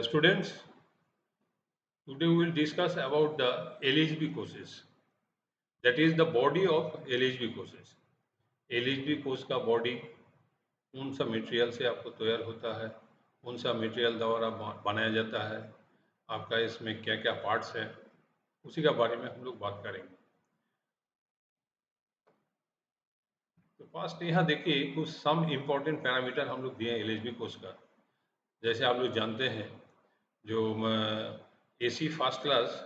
Students, today we will discuss about the LHB courses. That is the body of LHB courses. LHB course का body कौन सा material से आपको तैयार होता है, कौन सा मटेरियल द्वारा बनाया जाता है, आपका इसमें क्या क्या पार्ट्स हैं, उसी का बारे में हम लोग बात करेंगे। तो फर्स्ट यहाँ देखिए कुछ सम इम्पोर्टेंट पैरामीटर हम लोग दिए हैं LHB कोर्स का। जैसे आप लोग जानते हैं जो AC फर्स्ट क्लास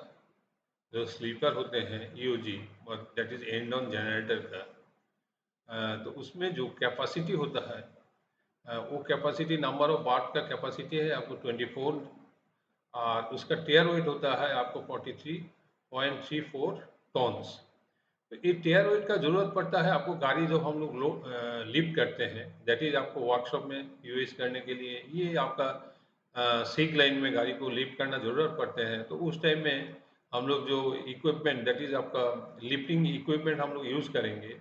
जो स्लीपर होते हैं EOG that is and on generator का, तो उसमें जो कैपेसिटी होता है वो कैपेसिटी नंबर ऑफ वाट का कैपेसिटी है आपको 24 और उसका टेयर वेट होता है आपको 43.34 टन्स। तो ये टेयर वेट का ज़रूरत पड़ता है आपको गाड़ी जो हम लोग लिफ्ट करते हैं, दैट इज़ आपको वर्कशॉप में यूज़ करने के लिए ये आपका सिक लाइन में गाड़ी को लिफ्ट करना ज़रूरत पड़ते हैं। तो उस टाइम में हम लोग जो इक्विपमेंट दैट इज़ आपका लिफ्टिंग इक्विपमेंट हम लोग यूज़ करेंगे,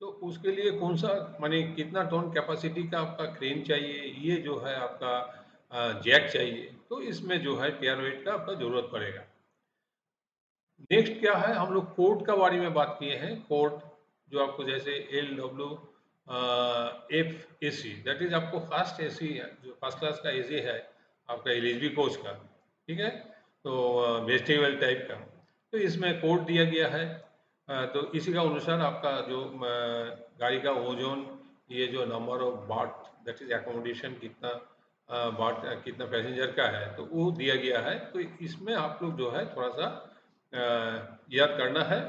तो उसके लिए कौन सा माने कितना टन कैपेसिटी का आपका क्रेन चाहिए, ये जो है आपका जैक चाहिए, तो इसमें जो है टेयर वेट का आपका ज़रूरत पड़ेगा। नेक्स्ट क्या है, हम लोग कोड का बारे में बात किए हैं। कोड जो आपको जैसे LWF AC दैट इज आपको फर्स्ट AC है, जो फर्स्ट क्लास का AC है आपका LHB कोच का, ठीक है, तो वेजिटेबल टाइप का, तो इसमें कोड दिया गया है। तो इसी का अनुसार आपका जो गाड़ी का ओजोन, ये जो नंबर ऑफ बाट दैट इज एकोमोडेशन कितना बाट कितना पैसेंजर का है, तो वो दिया गया है। तो इसमें आप लोग जो है थोड़ा सा याद करना है।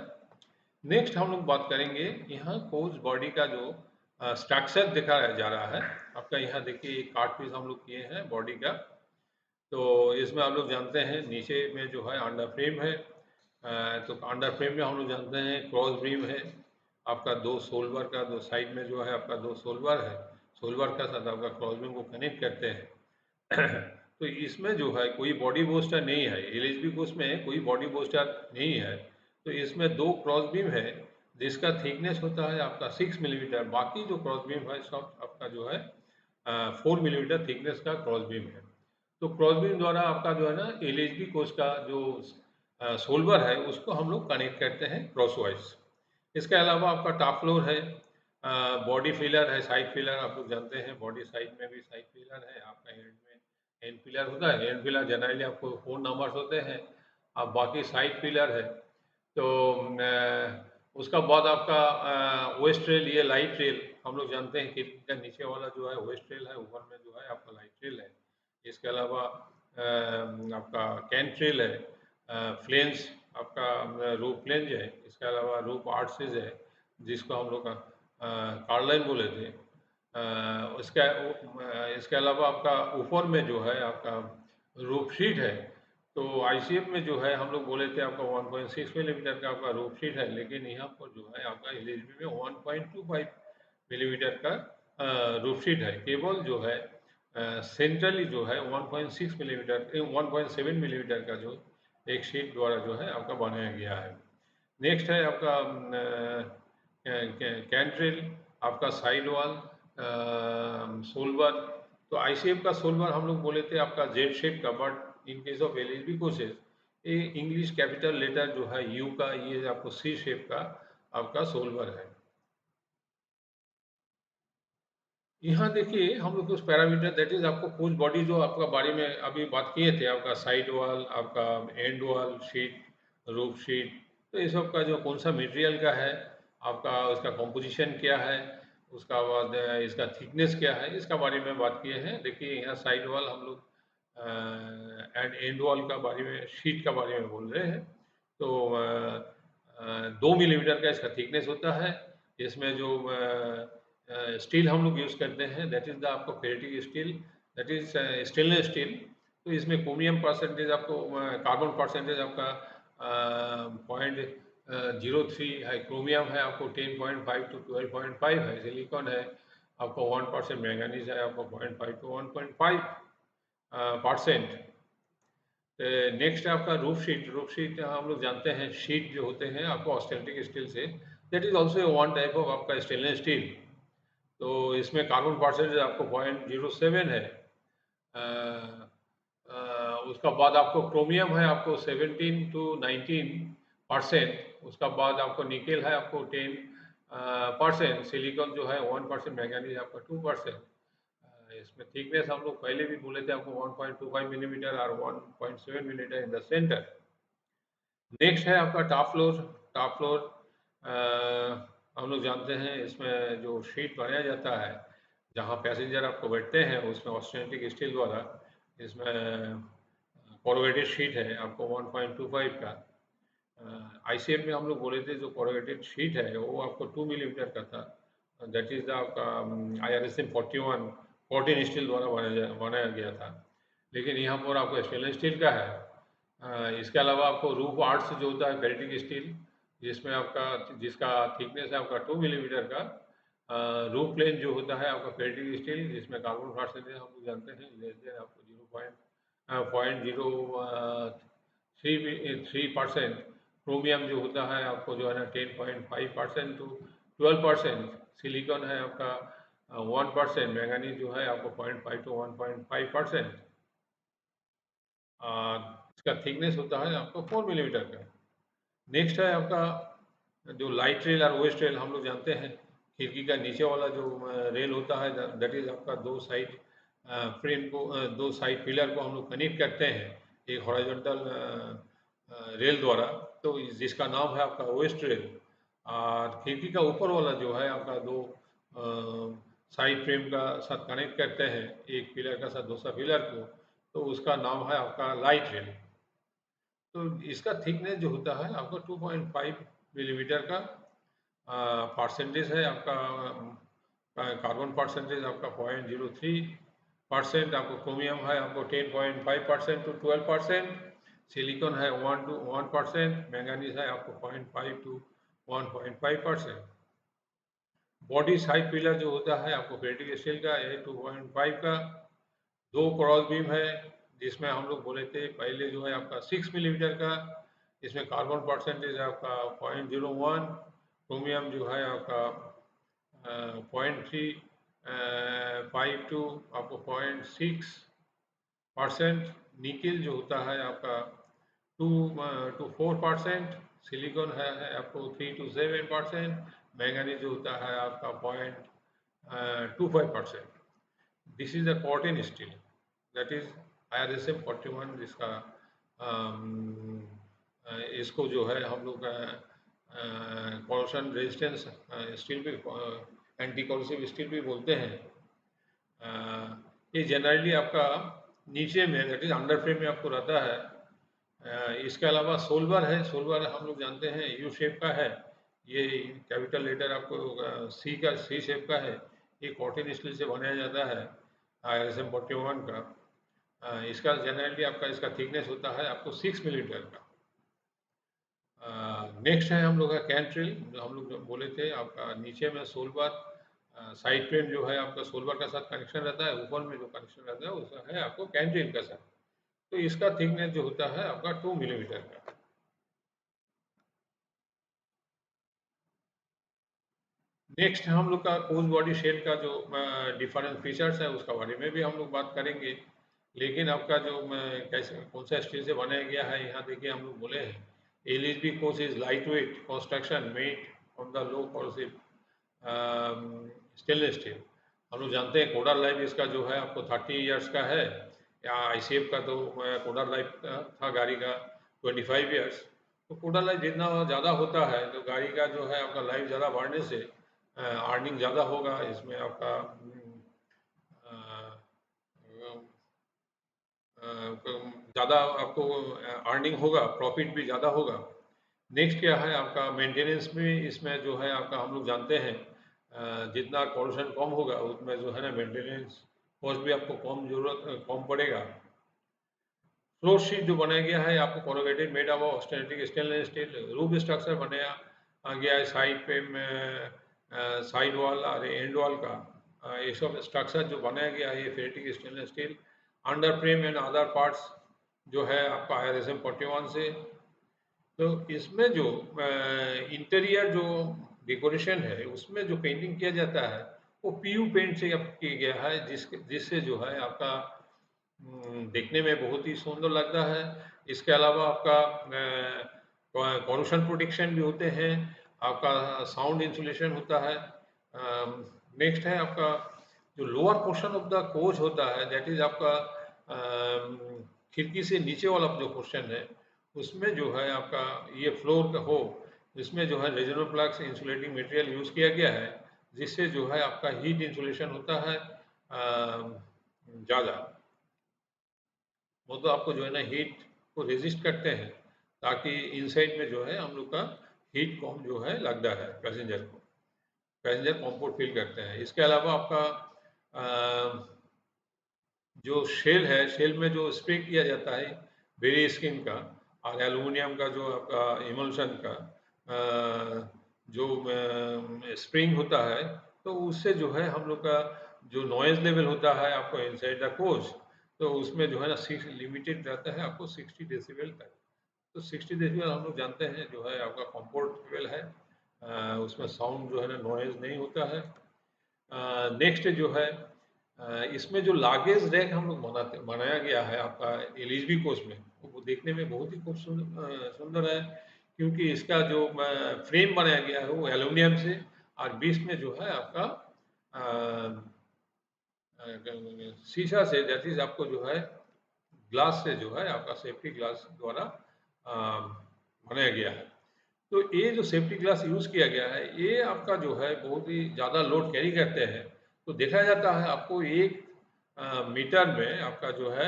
नेक्स्ट हम लोग बात करेंगे यहाँ कोच बॉडी का जो स्ट्रक्चर देखा जा रहा है आपका। यहाँ देखिए एक कार्ड पीस हम लोग किए हैं बॉडी का। तो इसमें आप लोग जानते हैं नीचे में जो है अंडर फ्रेम है, तो अंडर फ्रेम में हम लोग जानते हैं क्रॉस बीम है आपका, दो सोल्वर का, दो साइड में जो है आपका दो सोल्वर है, सोल्वर का साथ आपका क्रॉस बीम को कनेक्ट करते हैं। तो इसमें जो है कोई बॉडी बूस्टर नहीं है, LHB कोर्स में कोई बॉडी बूस्टर नहीं है। तो इसमें दो क्रॉस बीम है जिसका थिकनेस होता है आपका 6 मिलीमीटर, बाकी जो क्रॉस बीम है सब आपका जो है 4 मिलीमीटर थिकनेस का क्रॉस बीम है। तो क्रॉस बीम द्वारा आपका जो है ना LHB कोर्स का जो सोल्वर है उसको हम लोग कनेक्ट करते हैं क्रॉसवाइज। इसके अलावा आपका टॉप फ्लोर है, बॉडी फिलर है, साइड फिलर आप लोग जानते हैं, बॉडी साइड में भी साइड फिलर है आपका, हेड में एंड पिलर होता है। एंड पिलर जनरली आपको 4 नंबर्स होते हैं, अब बाकी साइड पिलर है। तो उसका बाद आपका वेस्ट रेल, ये लाइट रेल हम लोग जानते हैं कि नीचे वाला जो है वेस्ट रेल है, ऊपर में जो है आपका लाइट रेल है। इसके अलावा आपका कैंट रेल है, फ्लेंस आपका रूप फ्लेंज है, इसके अलावा रूप आर्चेज है जिसको हम लोग कार्लाइन बोले थे। इसके अलावा आपका ऊपर में जो है आपका रूफ शीट है। तो ICF में जो है हम लोग बोले थे आपका 1.6 मिलीमीटर का आपका रूफ शीट है, लेकिन यहाँ पर जो है आपका LHB में 1.25 मिलीमीटर का रूफ शीट है। केबल जो है सेंट्रली जो है 1.6 मिलीमीटर 1.7 मिलीमीटर का जो एक शीट द्वारा जो है आपका बनाया गया है। नेक्स्ट है आपका कैंट्रेल, आपका साइड वॉल सोल्वर। तो ICF का सोल्वर हम लोग बोले थे आपका जेड शेप का, but in case of LHB courses ये इंग्लिश कैपिटल लेटर जो है U का, ये आपको C शेप का आपका सोल्वर है। यहाँ देखिए हम लोग कुछ पैरामीटर दैट इज आपको कोच बॉडी जो आपका बारे में अभी बात किए थे, आपका साइड वॉल, आपका and wall sheet, roof sheet, तो ये सब का जो कौन सा मटेरियल का है आपका, उसका कॉम्पोजिशन क्या है, उसका बाद इसका थिकनेस क्या है, इसका बारे में बात किए हैं। देखिए यहाँ साइड वॉल हम लोग एंड एंड वॉल का बारे में, शीट का बारे में बोल रहे हैं। तो 2 मिलीमीटर का इसका थिकनेस होता है। इसमें जो स्टील हम लोग यूज़ करते हैं दैट इज़ द आपको ferritic steel, that is stainless steel. तो इसमें क्रोमियम परसेंटेज आपको कार्बन परसेंटेज आपका 0.03 है, क्रोमियम है आपको 10.5 to 12.5 है, सिलिकॉन है आपको 1%, मैंगनीज है आपको 0.5 to 1.5%। नेक्स्ट आपका रूफ शीट। रूफ शीट हम लोग जानते हैं शीट जो होते हैं आपको ऑस्टेनिटिक स्टील से, that is also one type of आपका स्टेनलेस स्टील। तो इसमें कार्बन परसेंटेज आपको 0.07 है। उसका बाद आपको क्रोमियम है आपको 17 टू 19%, उसका बाद आपको निकेल है आपको 10%, सिलिकॉन जो है 1%, मैंगनीज आपका 2%। इसमें थिकनेस हम लोग पहले भी बोले थे आपको 1.25 मिलीमीटर और 1.7 millimetre in the centre. Next है आपका टॉप फ्लोर। टॉप फ्लोर हम लोग जानते हैं इसमें जो शीट बनाया जाता है जहाँ पैसेंजर आपको बैठते हैं उसमें ऑस्टेनिटिक स्टील द्वारा इसमें कोरोगेटेड शीट है आपको 1.25 का। आईसीएम में हम लोग बोले थे जो कोरोगेटेड शीट है वो आपको 2 मिलीमीटर का था, दैट इज द आपका IRSM 41 14 स्टील द्वारा बनाया गया था। लेकिन यहाँ पर आपको स्टेनलेस स्टील का है। इसके अलावा आपको रूफ आर्ट्स जो होता है फेरेटिक स्टील जिसमें आपका जिसका थिकनेस है आपका 2 मिलीमीटर का। रूफ प्लेन जो होता है आपका फेरेटिक स्टील जिसमें कार्बन परसेंटेज हम लोग जानते हैं लेस देन आपको 0.03%। क्रोमियम जो होता है आपको जो है ना 10.5% टू 12%। सिलिकॉन है आपका 1%। मैंगनीज जो है आपको 0.5 टू 1.5%। इसका थिकनेस होता है आपको 4 मिलीमीटर का। नेक्स्ट है आपका जो लाइट रेल और वेस्ट रेल हम लोग जानते हैं खिड़की का नीचे वाला जो रेल होता है दैट इज आपका दो साइड फ्रेम को दो साइड पिलर को हम लोग कनेक्ट करते हैं एक हॉरिजॉन्टल रेल द्वारा, तो जिसका नाम है आपका वेस्ट रेल। और खिड़की का ऊपर वाला जो है आपका दो साइड फ्रेम का साथ कनेक्ट करते हैं एक पिलर का साथ दूसरा पिलर को, तो उसका नाम है आपका लाइट रेल। तो इसका थिकनेस जो होता है आपका 2.5 मिलीमीटर का। परसेंटेज है आपका कार्बन परसेंटेज आपका 0.03%। आपको क्रोमियम है आपको 10.5% टू 12%। सिलिकॉन है 1% मैंगनीज है आपको 0.5 टू 1.5%। बॉडी साइड पिलर जो होता है आपको फेरेटिक स्टील का है 2.5 का। दो क्रॉस बीम है जिसमें हम लोग बोले थे पहले जो है आपका 6 मिलीमीटर का, इसमें कार्बन परसेंटेज आपका 0.01, क्रोमियम जो है आपका 0.352 आपको 0.6%। निकेल जो होता है आपका 2 to 4%। सिलिकॉन है आपको 3 to 7%। मैंगनीज जो होता है आपका 0.25%। This is the cotton steel that is IRSM 41 जिसका इसको जो है हम लोग कॉरोशन रेजिस्टेंस स्टील भी एंटी कॉरोसिव स्टील भी बोलते हैं। ये जनरली आपका नीचे में दैट इज अंडर फ्रेम में आपको रहता है। इसके अलावा सोल्वर है, सोल्वर हम लोग जानते हैं यू शेप का है, ये कैपिटल लेटर आपको सी शेप का है। ये कॉटन स्टील से बनाया जाता है IRSM 41 का। इसका जनरली आपका इसका थिकनेस होता है आपको 6 मिलीमीटर का। नेक्स्ट है हम लोग का कैंट्रिल जो हम लोग बोले थे आपका नीचे में सोल्वर साइड फ्रेम जो है आपका सोल्वर का साथ कनेक्शन रहता है, ऊपर में जो कनेक्शन रहता है उसका है आपको कैंट्रिल का साथ। तो इसका थिकनेस जो होता है आपका 2 मिलीमीटर का। नेक्स्ट हम लोग का कोज बॉडी शेल का जो डिफरेंट फीचर्स है उसका बारे में भी हम लोग बात करेंगे। लेकिन आपका जो कैसे कौन सा स्टील से बनाया गया है यहाँ देखिए हम लोग बोले हैं LHB coach is light weight construction made on the low corrosive stainless steel. हम लोग जानते हैं कोडर लाइफ इसका जो है आपको 30 इयर्स का है, या ICF का तो कोडर लाइफ था गाड़ी का 25 इयर्स। तो कोडर लाइफ जितना ज़्यादा होता है तो गाड़ी का जो है आपका लाइफ ज़्यादा बढ़ने से अर्निंग ज़्यादा होगा इसमें आपका ज़्यादा आपको अर्निंग होगा, प्रॉफिट भी ज़्यादा होगा। नेक्स्ट क्या है आपका मेंटेनेंस में इसमें जो है आपका हम लोग जानते हैं जितना पोल्यूशन कम होगा उतना जो है ना मेंटेनेंस कॉस्ट भी आपको कम पड़ेगा। फ्लोर शीट जो बनाया गया है आपको corrugated made of austenitic stainless steel roof structure बनाया गया है साइड पे साइड वॉल और एंड वॉल का। ये सब स्ट्रक्चर जो बनाया गया है ये ferritic stainless steel. Under frame and other parts जो है आपका IRSM 41 से। तो इसमें जो इंटीरियर जो डेकोरेशन है उसमें जो पेंटिंग किया जाता है वो PU पेंट से अब किया गया है जिससे जो है आपका देखने में बहुत ही सुंदर लगता है। इसके अलावा आपका पॉल्यूशन प्रोटेक्शन भी होते हैं, आपका साउंड इंसुलेशन होता है। नेक्स्ट है आपका जो lower portion of the coach होता है, दैट इज आपका खिड़की से नीचे वाला जो पोर्शन है, उसमें जो है आपका ये फ्लोर का हो, इसमें जो है resonant flux insulating material use किया गया है, जिससे जो है आपका हीट इंसुलेशन होता है ज़्यादा। वो तो आपको जो है ना हीट को रेजिस्ट करते हैं, ताकि इनसाइड में जो है हम लोग का हीट कम जो है लगता है पैसेंजर को, पैसेंजर कंफर्ट फील करते हैं। इसके अलावा आपका जो शेल है, शेल में जो स्प्रे किया जाता है वेरी स्किन का और एल्युमिनियम का जो आपका इमल्शन का जो स्प्रिंग होता है, तो उससे जो है हम लोग का जो नॉइज़ लेवल होता है आपको इनसाइड द कोच, तो उसमें जो है ना सिक्स लिमिटेड रहता है आपको 60 डेसिबल तक। तो 60 डेसिबल हम लोग जानते हैं जो है आपका कंफर्टेबल है, उसमें साउंड जो है ना नॉइज़ नहीं होता है। नेक्स्ट जो है इसमें जो लागेज रैक हम लोग बनाया गया है आपका एलएचबी कोच में, वो देखने में बहुत ही खूब सुंदर है, क्योंकि इसका जो फ्रेम बनाया गया है वो एल्युमिनियम से, और बीच में जो है आपका शीशा से, दैट इज आपको जो है ग्लास से जो है आपका सेफ्टी ग्लास द्वारा बनाया गया है। तो ये जो सेफ्टी ग्लास यूज़ किया गया है, ये आपका जो है बहुत ही ज़्यादा लोड कैरी करते हैं। तो देखा जाता है आपको 1 मीटर में आपका जो है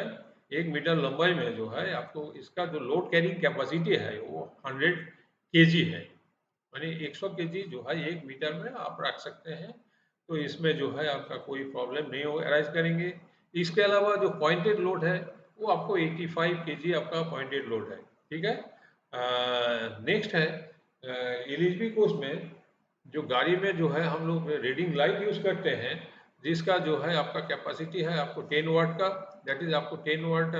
1 मीटर लंबाई में जो है आपको इसका जो लोड कैरिंग कैपेसिटी है वो 100 केजी है। यानी 100 केजी जो है 1 मीटर में आप रख सकते हैं। तो इसमें जो है आपका कोई प्रॉब्लम नहीं हो अराइज़ करेंगे। इसके अलावा जो पॉइंटेड लोड है, वो आपको 85 केजी आपका पॉइंटेड लोड है, ठीक है? नेक्स्ट है एलएचबी कोच में जो गाड़ी में जो है हम लोग रीडिंग लाइट यूज़ करते हैं, जिसका जो है आपका कैपेसिटी है आपको 10 वाट का, दैट इज़ आपको 10 वाट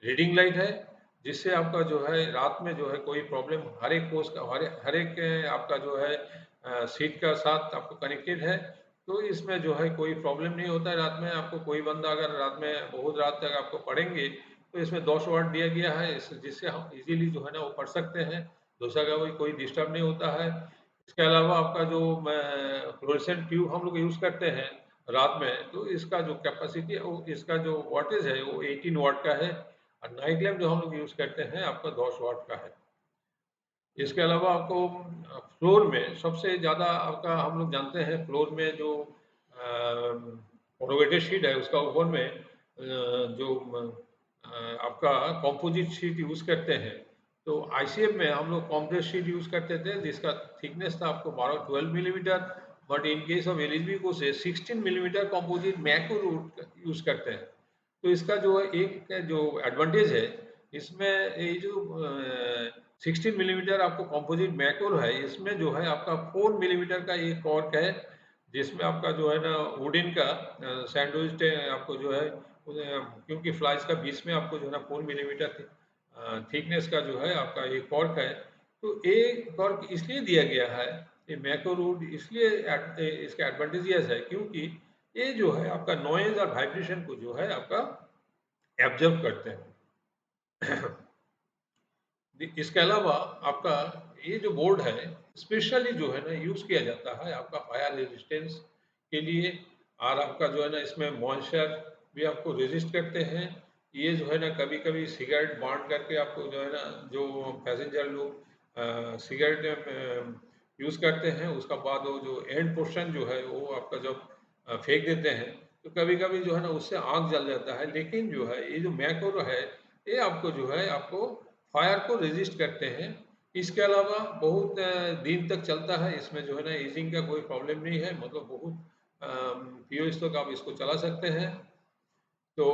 रीडिंग लाइट है, जिससे आपका जो है रात में जो है कोई प्रॉब्लम, हर एक कोच का हर एक आपका जो है सीट का साथ आपको कनेक्टेड है, तो इसमें जो है कोई प्रॉब्लम नहीं होता है रात में। आपको कोई बंदा अगर रात में बहुत रात तक आपको पढ़ेंगे, तो इसमें 200 वाट दिया गया है, जिससे हम इजीली जो है ना वो पढ़ सकते हैं, दूसरा का कोई डिस्टर्ब नहीं होता है। इसके अलावा आपका जो फ्लोरेसेंट ट्यूब हम लोग यूज़ करते हैं रात में, तो इसका जो कैपेसिटी है वो, इसका जो वाटेज है वो 18 वाट का है, और नाइट लैम्प जो हम लोग यूज़ करते हैं आपका 10 वाट का है। इसके अलावा आपको फ्लोर में सबसे ज़्यादा आपका हम लोग जानते हैं, फ्लोर में जो कोरोगेटेड शीट है उसका ऊपर में जो आपका कंपोजिट शीट यूज़ करते हैं। तो आईसीएफ में हम लोग कॉम्प्रेस शीट यूज़ करते थे, जिसका थिकनेस था आपको 12 millimetre, but in case of LHB को से 16 millimetre composite macro root use करते हैं। तो इसका जो है एक जो एडवांटेज है, इसमें ये जो 16 मिलीमीटर आपको कंपोजिट मैक्रोल है, इसमें जो है आपका 4 मिलीमीटर का एक कॉर्क है, जिसमें आपका जो है ना वुडन का सैंडविच आपको जो है क्योंकि फ्लाइज का बीच में आपको जो है ना 4 मिलीमीटर थिकनेस का जो है आपका एक कॉर्क है। तो ये कॉर्क इसलिए दिया गया है, ये मैक्रो रूट इसलिए इसका एडवांटेजियस है, क्योंकि ये जो है आपका नॉइज और वाइब्रेशन को जो है आपका एब्जॉर्ब करते हैं। इसके अलावा आपका ये जो बोर्ड है, स्पेशली जो है ना यूज़ किया जाता है आपका फायर रेजिस्टेंस के लिए, और आपका जो है ना इसमें मॉइस्चर भी आपको रेजिस्ट करते हैं। ये जो है ना कभी-कभी सिगरेट बर्न करके आपको जो है ना, जो पैसेंजर लोग सिगरेट यूज़ करते हैं, उसका बाद वो जो एंड पोर्शन जो है वो आपका जब फेंक देते हैं, तो कभी-कभी जो है ना उससे आग जल जाता है। लेकिन जो है ये जो मैक्रो है, ये आपको जो है आपको फायर को रेजिस्ट करते हैं। इसके अलावा बहुत दिन तक चलता है, इसमें जो है ना ईजिंग का कोई प्रॉब्लम नहीं है, मतलब बहुत पीओएस तक आप इसको चला सकते हैं। तो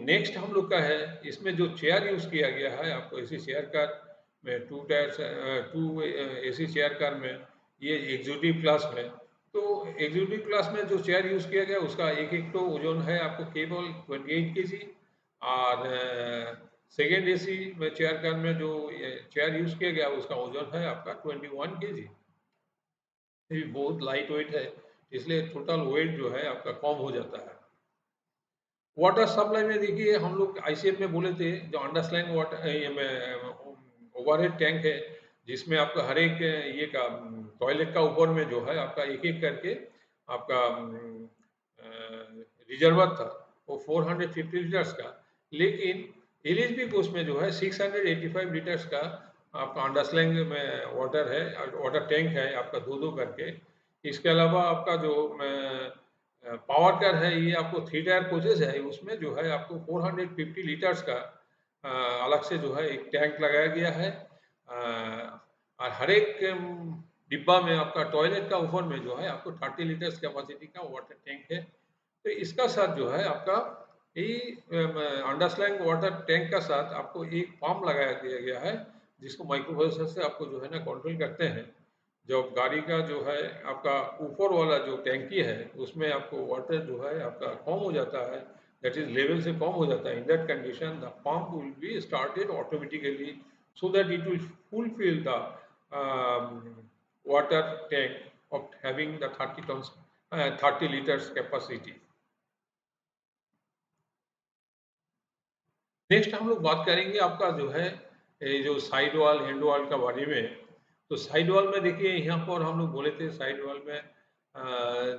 नेक्स्ट हम लोग का है, इसमें जो चेयर यूज़ किया गया है आपको एसी चेयर कार में, 2 एसी चेयर कार में, ये एग्जीक्यूटिव क्लास में। तो एग्जीक्यूटिव क्लास में जो चेयर यूज़ किया गया उसका एक-एक तो ओजन है आपको केवल 28 केजी, और सेकंड एसी में चेयर कार में जो ये चेयर यूज़ किया गया उसका ओजन है आपका 21 केजी। ये बहुत लाइट वेट है, इसलिए टोटल वेट जो है आपका कम हो जाता है। वाटर सप्लाई में देखिए हम लोग आईसीएम में बोले थे जो अंडरस्लैंग वाटर ओवरहेड टैंक है जिसमें आपका हर एक ये का टॉयलेट का ऊपर में जो है आपका एक एक करके आपका रिजर्वर था वो 450 लीटर्स का, लेकिन एलएचबी को उसमें जो है 685 लीटर्स का आपका अंडरस्लैंग में वाटर है, वाटर टैंक है आपका दो दो करके। इसके अलावा आपका जो पावर कार है ये आपको 3 टायर कोचेस है, उसमें जो है आपको 450 लीटर्स का अलग से जो है एक टैंक लगाया गया है। और हर एक डिब्बा में आपका टॉयलेट का ऊपर में जो है आपको 30 लीटर्स कैपेसिटी का वाटर टैंक है। तो इसका साथ जो है आपका ये अंडरस्लैंग वाटर टैंक का साथ आपको एक पंप लगाया दिया गया है जिसको माइक्रो प्रोसेसर से आपको जो है ना कंट्रोल करते हैं। जब गाड़ी का जो है आपका ऊपर वाला जो टैंकी है उसमें आपको वाटर जो है आपका कम हो जाता है, दैट इज लेवल से कम हो जाता है, in that condition the pump will be started automatically so that it will fulfill the water tank of having the 30 tons 30 liters capacity. Next हम लोग बात करेंगे आपका जो है ये जो साइड वॉल हैंड वॉल का बारे में। तो साइड वॉल में देखिए यहाँ पर हम लोग बोले थे साइड वॉल में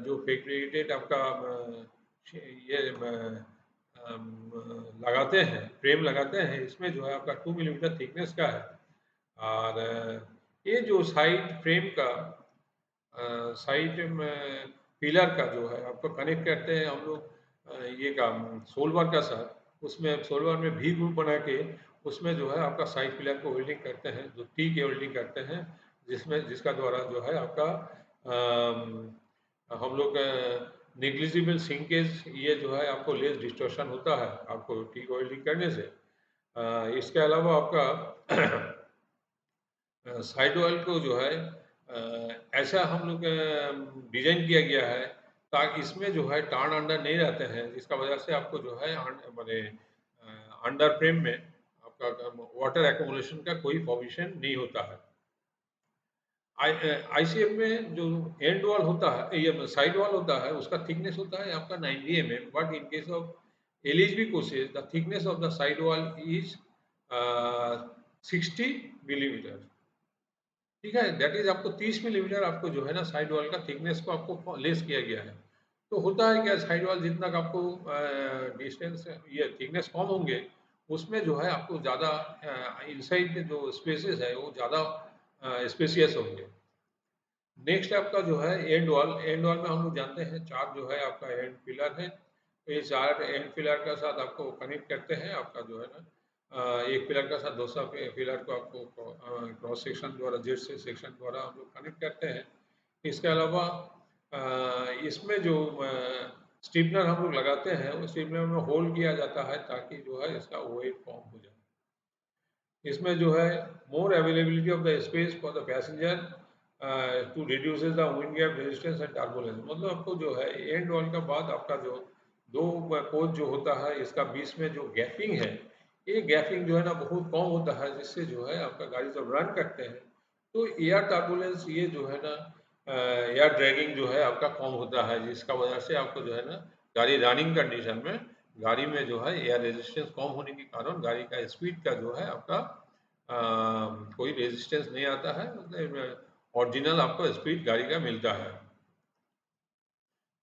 जो फैब्रिकेटेड आपका ये लगाते हैं, फ्रेम लगाते हैं, इसमें जो है आपका 2 मिलीमीटर थिकनेस का है। और ये जो साइड फ्रेम का साइड में पिलर का जो है आपको कनेक्ट करते हैं हम लोग ये का सोलवर का साथ, उसमें सोलवर में भी ग्रुप बना के उसमें जो है आपका साइड पिलर को वेल्डिंग करते हैं, जो टी के वेल्डिंग करते हैं, जिसमें जिसका द्वारा जो है आपका हम लोग नेग्लिजिबल सिंकेज ये जो है आपको लेस डिस्टॉर्शन होता है आपको टी को वेल्डिंग करने से। इसके अलावा आपका साइड ऑयल को जो है ऐसा हम लोग डिजाइन किया गया है ताकि इसमें जो है टार्न अंडर नहीं रहते हैं, जिसका वजह से आपको जो है माने अंडर फ्रेम में आपका वाटर एक्यूमुलेशन का कोई फॉर्मेशन नहीं होता है। आईसीएम में जो एंड वॉल होता है ये साइड वॉल होता है उसका थिकनेस होता है आपका 90 mm, but in case of LHB courses the thickness of the side wall is 60 millimetre. ठीक है, दैट इज आपको 30 मिलीमीटर आपको जो है ना साइड वॉल का थिकनेस को आपको लेस किया गया है। तो होता है क्या साइड वॉल जितना का आपको डिस्टेंस ये थिकनेस कम होंगे उसमें जो है आपको ज़्यादा इनसाइड के जो स्पेसेस है वो ज़्यादा स्पेसियस होंगे। नेक्स्ट आपका जो है एंड वॉल में हम लोग जानते हैं चार जो है आपका एंड पिलर है। तो ये चार एंड पिलर का साथ आपको कनेक्ट करते हैं आपका जो है ना एक पिलर का साथ दूसरा पिलर को आपको क्रॉस सेक्शन द्वारा जेड से सेक्शन द्वारा हम लोग कनेक्ट करते हैं। इसके अलावा इसमें जो स्टीपनर हम लोग लगाते हैं उस स्टीपनर में होल किया जाता है ताकि जो है इसका वेट कम हो जाए। इसमें जो है more availability of the space for the passenger to reduces the wind gap resistance and turbulence. मतलब आपको जो है एंड वॉल का बाद आपका जो दो कोच जो होता है इसका बीच में जो गैपिंग है ये गैपिंग जो है ना बहुत कम होता है, जिससे जो है आपका गाड़ी जब रन करते हैं तो एयर टर्बुलेंस ये जो है ना एयर ड्रैगिंग जो है आपका कम होता है, जिसका वजह से आपको जो है ना गाड़ी रनिंग कंडीशन में गाड़ी में जो है एयर रेजिस्टेंस कम होने के कारण गाड़ी का स्पीड का जो है आपका कोई रेजिस्टेंस नहीं आता है, मतलब ओरिजिनल आपको स्पीड गाड़ी का मिलता है।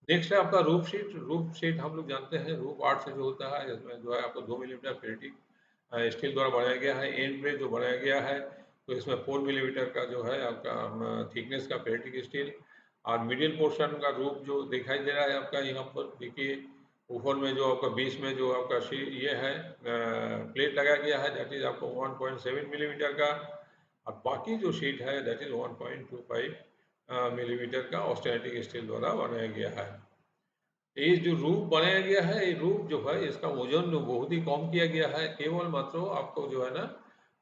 नेक्स्ट है आपका रूफ शीट। रूफ शीट हम लोग जानते हैं रूफ आर्ट से जो होता है इसमें जो है आपको 2 मिलीमीटर फेल्टिंग स्टील द्वारा बनाया गया है। एंड में जो बनाया गया है तो इसमें 4 मिलीमीटर का जो है आपका थिकनेस का फेल्टिक स्टील। और मिडिल पोर्शन का रूफ जो दिखाई दे रहा है आपका यहाँ पर देखिए ऊपर में जो आपका बीच में जो आपका ये है प्लेट लगाया गया है दैट इज आपको 1.7 मिलीमीटर का। और बाकी जो शीट है दैट इज 1.25 मिलीमीटर का ऑस्टेनिटिक स्टील द्वारा बनाया गया है। ये जो रूप बनाया गया है ये रूप जो है इसका वजन जो बहुत ही कम किया गया है, केवल मात्र आपको जो है ना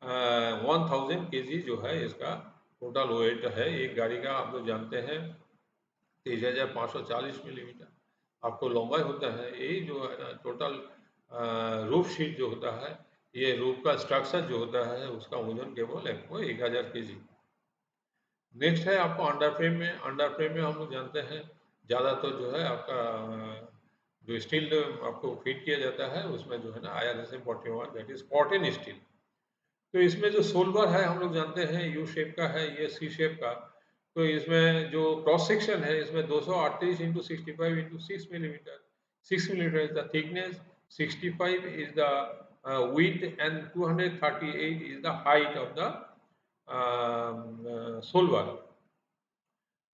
1000 kg जो है इसका टोटल वेट है एक गाड़ी का। आप लोग जानते हैं 23,540 मिलीमीटर आपको लंबाई होता है। यही जो है ना टोटल रूफ शीट जो होता है ये रूफ का स्ट्रक्चर जो होता है उसका वजन केवल आपको 1000 kg। नेक्स्ट है आपको अंडर फ्रेम में। अंडर फ्रेम में हम लोग जानते हैं ज़्यादातर जो है आपका जो स्टील आपको फीड किया जाता है उसमें जो है ना IRSM 41 that is cotton steel. तो इसमें जो सोल्वर है हम लोग जानते हैं यू शेप का है, ये सी शेप का। तो इसमें जो क्रॉस सेक्शन है इसमें 238 into 65 into 6 millimetre, 6 millimetre is the thickness, 65 is the width and 238 is the height of the solver.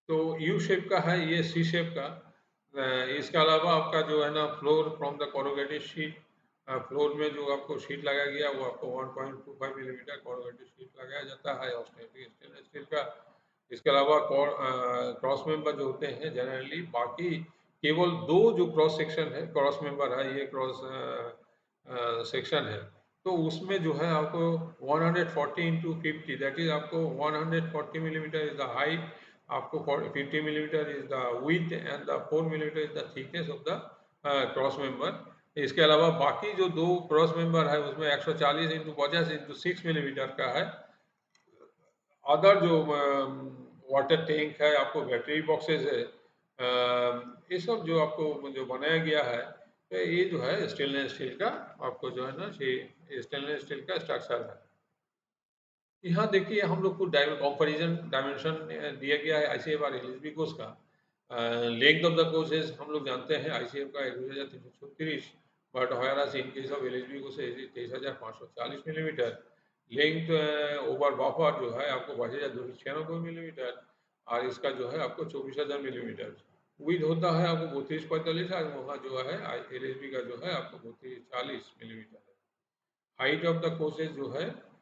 तो यू शेप का है, ये सी शेप का। इसके अलावा आपका जो है ना floor from the corrugated sheet, floor में जो आपको शीट लगाया गया वो आपको 1.25 मिलीमीटर कोरुगेटेड शीट लगाया जाता है और स्टेनलेस स्टील का। इसके अलावा क्रॉस मेंबर जो होते हैं जनरली, बाकी केवल दो जो क्रॉस सेक्शन है, क्रॉस मेंबर है, ये क्रॉस सेक्शन है, तो उसमें जो है आपको 140 इंटू 50 दैट इज आपको 140 मिलीमीटर इज द हाइट, आपको 50 millimetre is the width and the 4 millimetre is the thickness of the cross member. इसके अलावा बाकी जो दो क्रॉस मेंबर है उसमें 140 इंटू 50 इंटू 6 मिलीमीटर का है। अदर जो वाटर टैंक है, आपको बैटरी बॉक्सेस है, ये सब जो आपको जो बनाया गया है, तो ये जो है स्टेनलेस स्टील का आपको जो है ना ये स्टेनलेस स्टील का स्ट्रक्चर है। यहाँ देखिए हम लोग को कंपैरिजन डायमेंशन दिया गया है आईसीएफ और एलएसबी कोर्स का। लेंथ ऑफ द कोर्सेज हम लोग जानते हैं आईसीएफ का 2336, but whereas in case of LSB course is 23540 millimetre. Length over buffer जो है आपको 2296 मिलीमीटर, और इसका जो है आपको 24000 मिलीमीटर। विड्थ होता है आपको 3245, और वहाँ जो है एलएसबी का जो है आपको 3240 मिलीमीटर है। हाइट ऑफ द कोर्सेज जो है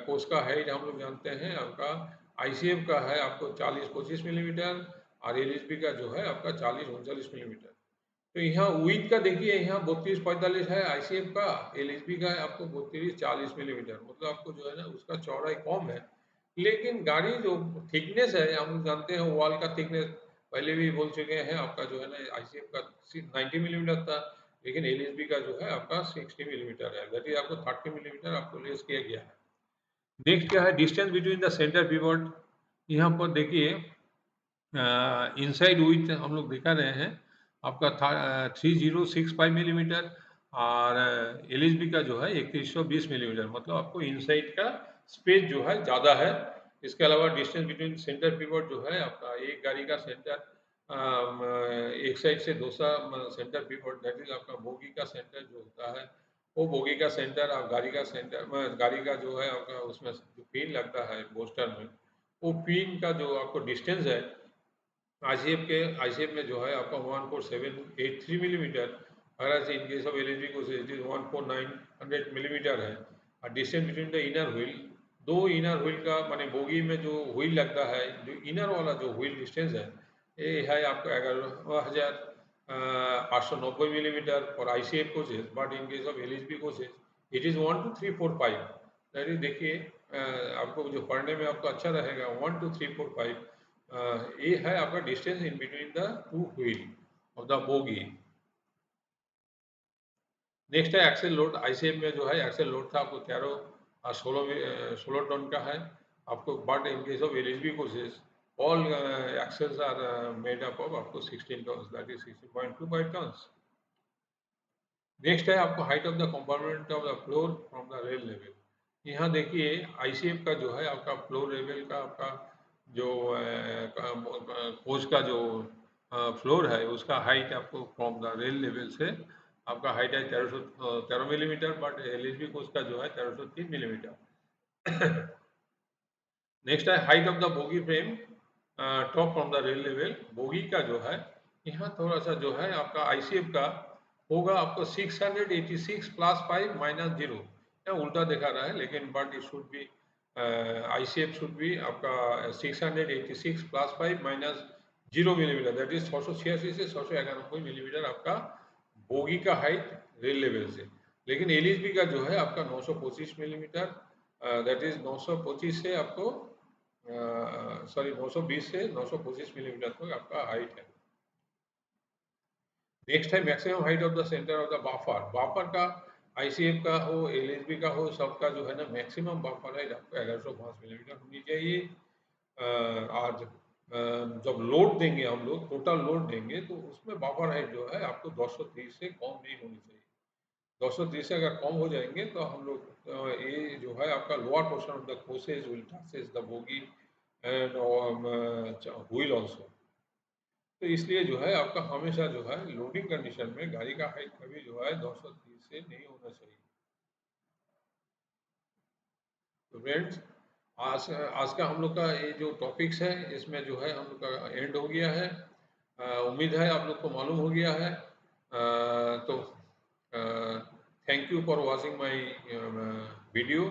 कोर्स का हाइट हम लोग जानते हैं आपका आईसीएफ का है आपको 40-25 मिलीमीटर, और एलएसबी का जो है आपका 40-39 मिलीमीटर। तो यहाँ विड्थ का देखिए, यहाँ 32-45 है आईसीएफ का, एलएसबी का है आपको 32-40 मिलीमीटर, मतलब आपको जो है ना उसका चौड़ाई कम है। लेकिन गाड़ी जो थिकनेस है हम लोग जानते हैं वॉल का थिकनेस, पहले भी बोल चुके हैं, आपका जो है ना आईसीएफ का 90 मिलीमीटर था, लेकिन एलएसबी का जो है आपका 60 मिलीमीटर है, दैट इज आपको 30 मिलीमीटर आपको लेस किया गया है। नेक्स्ट क्या है, distance between the centre pivot. यहाँ पर देखिए इनसाइड विड्थ हम लोग दिखा रहे हैं आपका 3065 मिलीमीटर, और एलएसबी का जो है 3120 मिलीमीटर, मतलब आपको इनसाइड का स्पेस जो है ज़्यादा है। इसके अलावा डिस्टेंस बिटवीन सेंटर पिवट जो है आपका एक गाड़ी का सेंटर, एक साइड से दूसरा सेंटर पिवट, दैट इज आपका बोगी का सेंटर जो होता है, वो बोगी का सेंटर और गाड़ी का सेंटर, गाड़ी का जो है आपका उसमें जो पिन लगता है बोस्टर में, वो पिन का जो आपको डिस्टेंस है आईसीएफ में जो है आपका 14783 मिलीमीटर, अगर इन केस ऑफ एलएसबी को इट इज 14900 मिलीमीटर है। और distance between the inner wheel, दो इनर व्हील का माने बोगी में जो व्हील लगता है, जो इनर वाला जो व्हील डिस्टेंस है, ये है आपका 11890 millimetre for ICF coaches, but in case of LSB coaches it is 12345। That is देखिए आपको जो पढ़ने में आपको अच्छा रहेगा 12345, ये है आपका distance in between the two wheel of the bogie. Next है एक्सेल लोड। आईसीएफ में जो है एक्सेल लोड था आपको 16 टन का है आपको, but in case of LSB coaches all axles are made up of आपको 16 ton, that is 16.25 tons. Next है आपको height of the compartment of the floor from the rail level. यहाँ देखिए आईसीएफ का जो है आपका फ्लोर लेवल का आपका जो कोच का जो फ्लोर है उसका हाइट आपको फ्रॉम द रेल लेवल से आपका हाइट है 1313 मिलीमीटर, बट एलएसबी कोच का जो है 1303 मिलीमीटर। नेक्स्ट है height of the bogie frame top from the rail level. Bogie का जो है यहाँ थोड़ा सा जो है आपका आईसीएफ का होगा आपको 686 प्लस 5 माइनस 0, यहाँ उल्टा दिखा रहा है, लेकिन but it should be ICF should be आपका 686 plus 5 minus 0 millimetre, that is 686 से 691 मिलीमीटर आपका बोगी का हाइट रेल लेवल से। लेकिन एलएसबी का जो है आपका 925 मिलीमीटर, दैट इज 925 से आपको सॉरी 920 से 925 मिलीमीटर तक आपका हाइट है। नेक्स्ट है maximum height of the centre of the buffer. Buffer का आईसीएफ का हो एलएसबी का हो, सबका जो है ना मैक्सिमम बाफर हाइट आपको 1105 मिलीमीटर होनी चाहिए। आज जब लोड देंगे हम लोग, टोटल लोड देंगे, तो उसमें बफर हाइट जो है आपको 230 से कम नहीं होनी चाहिए। 230 से अगर कम हो जाएंगे तो हम लोग ये जो है आपका lower portion of the coaches will touches the bogie and wheel also. तो इसलिए जो है आपका हमेशा जो है लोडिंग कंडीशन में गाड़ी का हाइट कभी जो है 230 से नहीं होना चाहिए। तो फ्रेंड्स, आज आज का हम लोग का ये जो टॉपिक्स है, इसमें जो है हम लोग का एंड हो गया है। उम्मीद है आप लोग को मालूम हो गया है। तो thank you for watching my video.